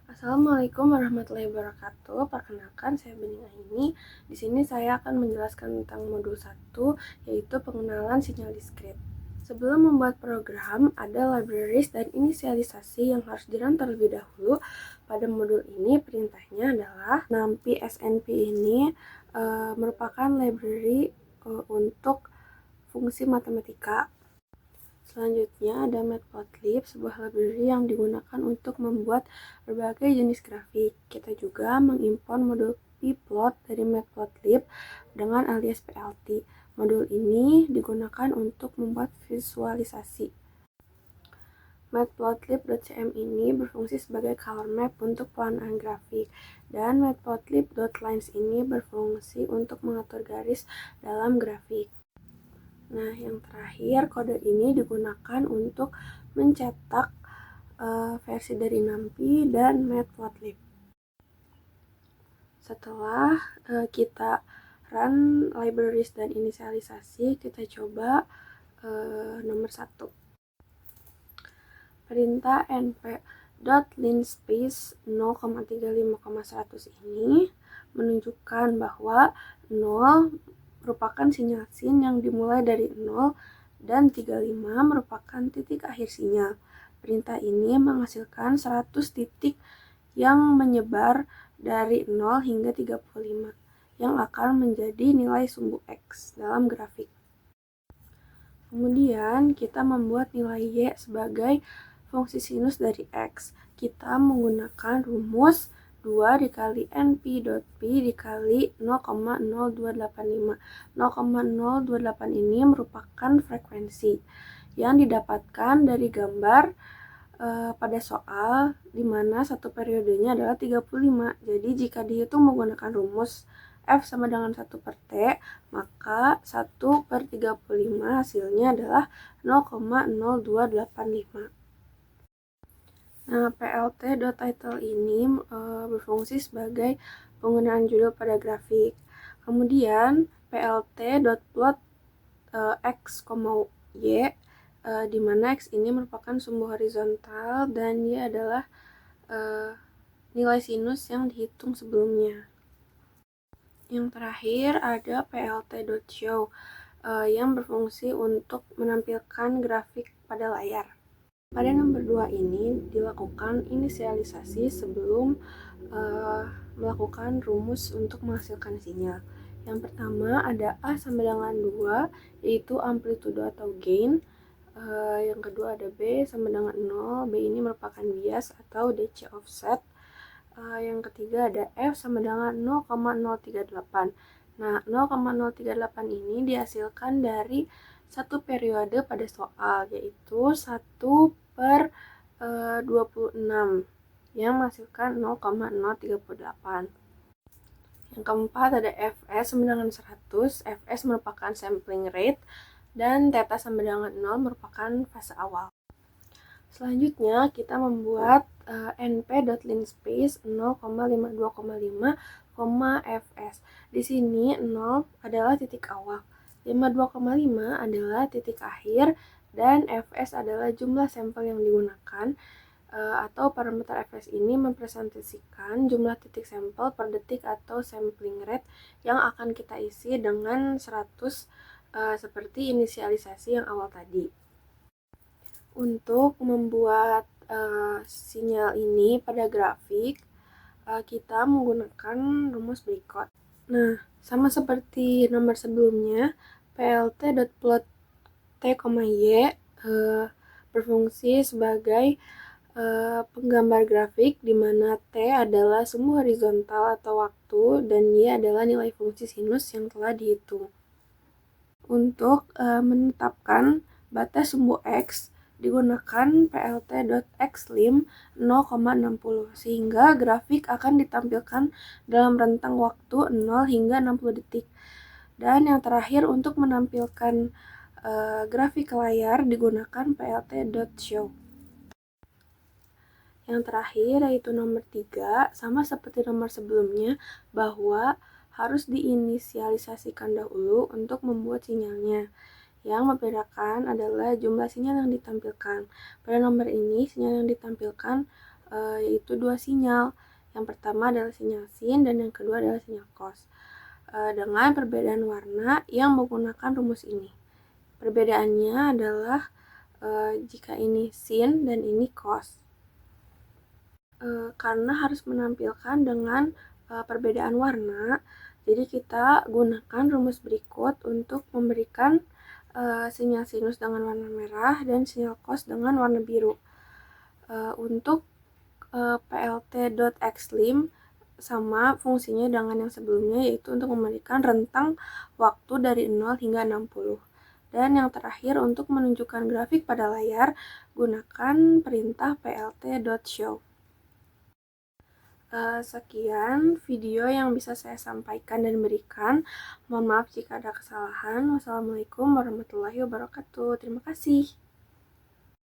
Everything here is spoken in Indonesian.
Assalamualaikum warahmatullahi wabarakatuh. Perkenalkan, saya Bening Aini. Di sini saya akan menjelaskan tentang modul 1, yaitu pengenalan sinyal diskrit. Sebelum membuat program, ada libraries dan inisialisasi yang harus di-run terlebih dahulu. Pada modul ini, perintahnya adalah NumPy SNP ini merupakan library untuk fungsi matematika. Selanjutnya ada Matplotlib, sebuah library yang digunakan untuk membuat berbagai jenis grafik. Kita juga mengimport modul pplot dari Matplotlib dengan alias plt. Modul ini digunakan untuk membuat visualisasi. Matplotlib.cm ini berfungsi sebagai color map untuk pewarnaan grafik, dan matplotlib.lines ini berfungsi untuk mengatur garis dalam grafik. Nah, yang terakhir, kode ini digunakan untuk mencetak versi dari NumPy dan Matplotlib. Setelah kita run libraries dan inisialisasi, kita coba nomor 1. Perintah np.linspace 0,35,100 ini menunjukkan bahwa 0 merupakan sinyal sin yang dimulai dari 0 dan 35 merupakan titik akhir sinyal. Perintah ini menghasilkan 100 titik yang menyebar dari 0 hingga 35 yang akan menjadi nilai sumbu X dalam grafik. Kemudian kita membuat nilai Y sebagai fungsi sinus dari X. Kita menggunakan rumus 2 dikali np.p dikali 0,0285. 0,0285 ini merupakan frekuensi yang didapatkan dari gambar pada soal di mana satu periodenya adalah 35. Jadi jika dihitung menggunakan rumus F sama dengan 1/T, maka 1/35 hasilnya adalah 0,0285. Nah, plt.title ini berfungsi sebagai penggunaan judul pada grafik. Kemudian plt.plot x, y, di mana x ini merupakan sumbu horizontal dan y adalah nilai sinus yang dihitung sebelumnya. Yang terakhir ada plt.show yang berfungsi untuk menampilkan grafik pada layar. Pada nomor 2 ini dilakukan inisialisasi sebelum melakukan rumus untuk menghasilkan sinyal. Yang pertama ada A sama dengan 2, yaitu amplitudo atau gain. Yang kedua ada B sama dengan 0, B ini merupakan bias atau DC offset. Yang ketiga ada F sama dengan 0,038. Nah, 0,038 ini dihasilkan dari satu periode pada soal, yaitu 1/26 yang menghasilkan 0,038. Yang keempat ada Fs sama dengan 100. Fs merupakan sampling rate dan theta sama dengan 0 merupakan fase awal. Selanjutnya kita membuat np.linspace 0,52,5, Fs. Di sini 0 adalah titik awal, 52,5 adalah titik akhir, dan Fs adalah jumlah sampel yang digunakan, atau parameter Fs ini mempresentasikan jumlah titik sampel per detik atau sampling rate yang akan kita isi dengan 100 seperti inisialisasi yang awal tadi. Untuk membuat sinyal ini pada grafik, kita menggunakan rumus berikut. Nah, sama seperti nomor sebelumnya, plt.plot t, y berfungsi sebagai penggambar grafik di mana T adalah sumbu horizontal atau waktu dan Y adalah nilai fungsi sinus yang telah dihitung. Untuk menetapkan batas sumbu X, digunakan plt.xlim 0,60 sehingga grafik akan ditampilkan dalam rentang waktu 0 hingga 60 detik. Dan yang terakhir, untuk menampilkan grafik ke layar digunakan plt.show. Yang terakhir yaitu nomor 3, sama seperti nomor sebelumnya, bahwa harus diinisialisasikan dahulu untuk membuat sinyalnya. Yang membedakan adalah jumlah sinyal yang ditampilkan. Pada nomor ini, sinyal yang ditampilkan yaitu dua sinyal. Yang pertama adalah sinyal sin dan yang kedua adalah sinyal cos. Dengan perbedaan warna yang menggunakan rumus ini. Perbedaannya adalah jika ini sin dan ini cos. Karena harus menampilkan dengan perbedaan warna, jadi kita gunakan rumus berikut untuk memberikan sinyal sinus dengan warna merah dan sinyal cos dengan warna biru. Untuk plt.xlim sama fungsinya dengan yang sebelumnya, yaitu untuk memberikan rentang waktu dari 0 hingga 60. Dan yang terakhir, untuk menunjukkan grafik pada layar, gunakan perintah plt.show. Sekian video yang bisa saya sampaikan dan berikan. Mohon maaf jika ada kesalahan. Wassalamualaikum warahmatullahi wabarakatuh. Terima kasih.